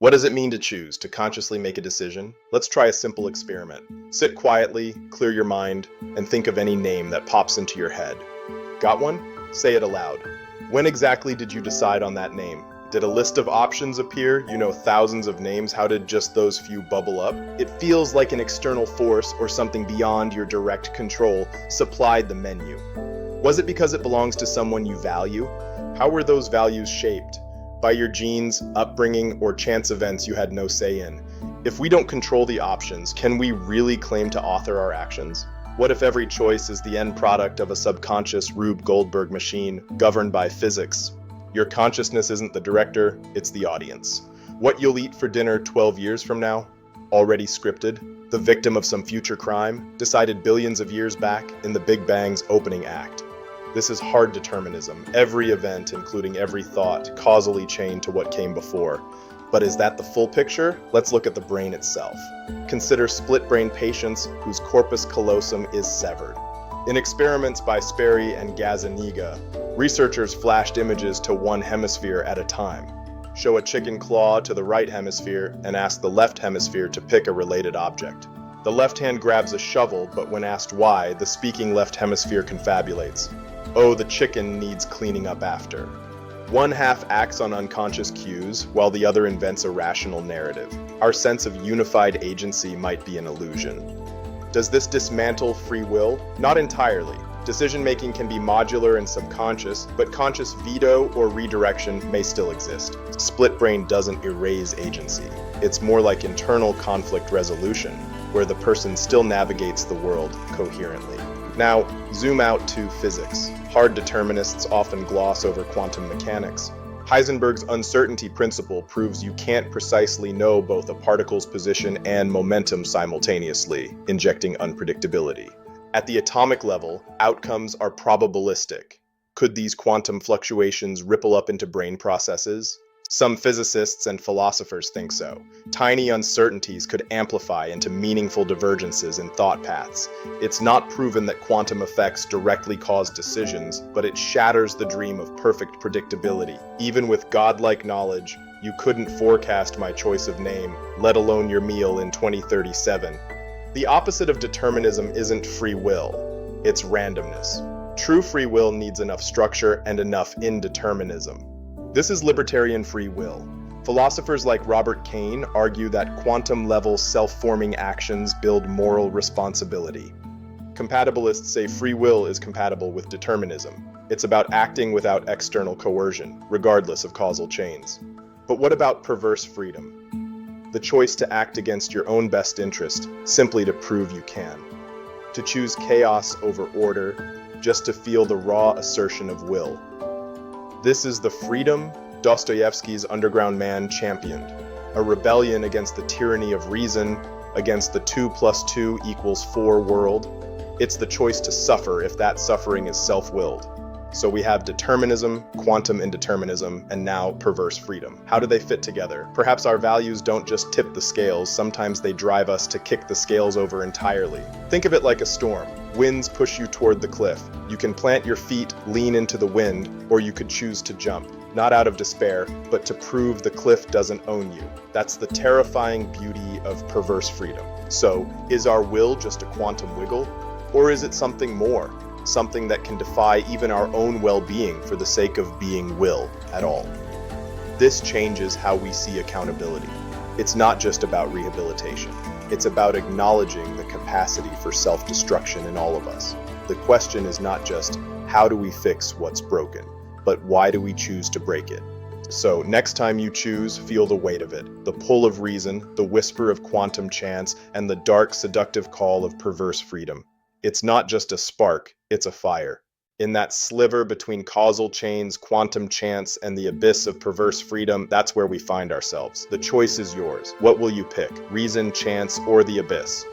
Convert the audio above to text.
What does it mean to choose, to consciously make a decision? Let's try a simple experiment. Sit quietly, clear your mind, and think of any name that pops into your head. Got one? Say it aloud. When exactly did you decide on that name? Did a list of options appear? You know, thousands of names. How did just those few bubble up? It feels like an external force or something beyond your direct control supplied the menu. Was it because it belongs to someone you value? How were those values shaped? By your genes, upbringing, or chance events you had no say in? If we don't control the options, can we really claim to author our actions? What if every choice is the end product of a subconscious Rube Goldberg machine governed by physics? Your consciousness isn't the director, it's the audience. What you'll eat for dinner 12 years from now? Already scripted? The victim of some future crime? Decided billions of years back in the Big Bang's opening act. This is hard determinism, every event, including every thought, causally chained to what came before. But is that the full picture? Let's look at the brain itself. Consider split-brain patients whose corpus callosum is severed. In experiments by Sperry and Gazzaniga, researchers flashed images to one hemisphere at a time. Show a chicken claw to the right hemisphere and ask the left hemisphere to pick a related object. The left hand grabs a shovel, but when asked why, the speaking left hemisphere confabulates. Oh, the chicken needs cleaning up after. One half acts on unconscious cues, while the other invents a rational narrative. Our sense of unified agency might be an illusion. Does this dismantle free will? Not entirely. Decision-making can be modular and subconscious, but conscious veto or redirection may still exist. Split brain doesn't erase agency. It's more like internal conflict resolution, where the person still navigates the world coherently. Now, zoom out to physics. Hard determinists often gloss over quantum mechanics. Heisenberg's uncertainty principle proves you can't precisely know both a particle's position and momentum simultaneously, injecting unpredictability. At the atomic level, outcomes are probabilistic. Could these quantum fluctuations ripple up into brain processes? Some physicists and philosophers think so. Tiny uncertainties could amplify into meaningful divergences in thought paths. It's not proven that quantum effects directly cause decisions, but it shatters the dream of perfect predictability. Even with godlike knowledge, you couldn't forecast my choice of name, let alone your meal in 2037. The opposite of determinism isn't free will, it's randomness. True free will needs enough structure and enough indeterminism. This is libertarian free will. Philosophers like Robert Cain argue that quantum-level self-forming actions build moral responsibility. Compatibilists say free will is compatible with determinism. It's about acting without external coercion, regardless of causal chains. But what about perverse freedom? The choice to act against your own best interest, simply to prove you can. To choose chaos over order, just to feel the raw assertion of will. This is the freedom Dostoevsky's underground man championed, a rebellion against the tyranny of reason, against the 2 + 2 = 4 world. It's the choice to suffer if that suffering is self-willed. So we have determinism, quantum indeterminism, and now perverse freedom. How do they fit together? Perhaps our values don't just tip the scales, sometimes they drive us to kick the scales over entirely. Think of it like a storm. Winds push you toward the cliff. You can plant your feet, lean into the wind, or you could choose to jump. Not out of despair, but to prove the cliff doesn't own you. That's the terrifying beauty of perverse freedom. So, is our will just a quantum wiggle? Or is it something more? Something that can defy even our own well-being for the sake of being will at all. This changes how we see accountability. It's not just about rehabilitation. It's about acknowledging the capacity for self-destruction in all of us. The question is not just, how do we fix what's broken, but why do we choose to break it? So next time you choose, feel the weight of it, the pull of reason, the whisper of quantum chance, and the dark, seductive call of perverse freedom. It's not just a spark, it's a fire. In that sliver between causal chains, quantum chance, and the abyss of perverse freedom, that's where we find ourselves. The choice is yours. What will you pick? Reason, chance, or the abyss?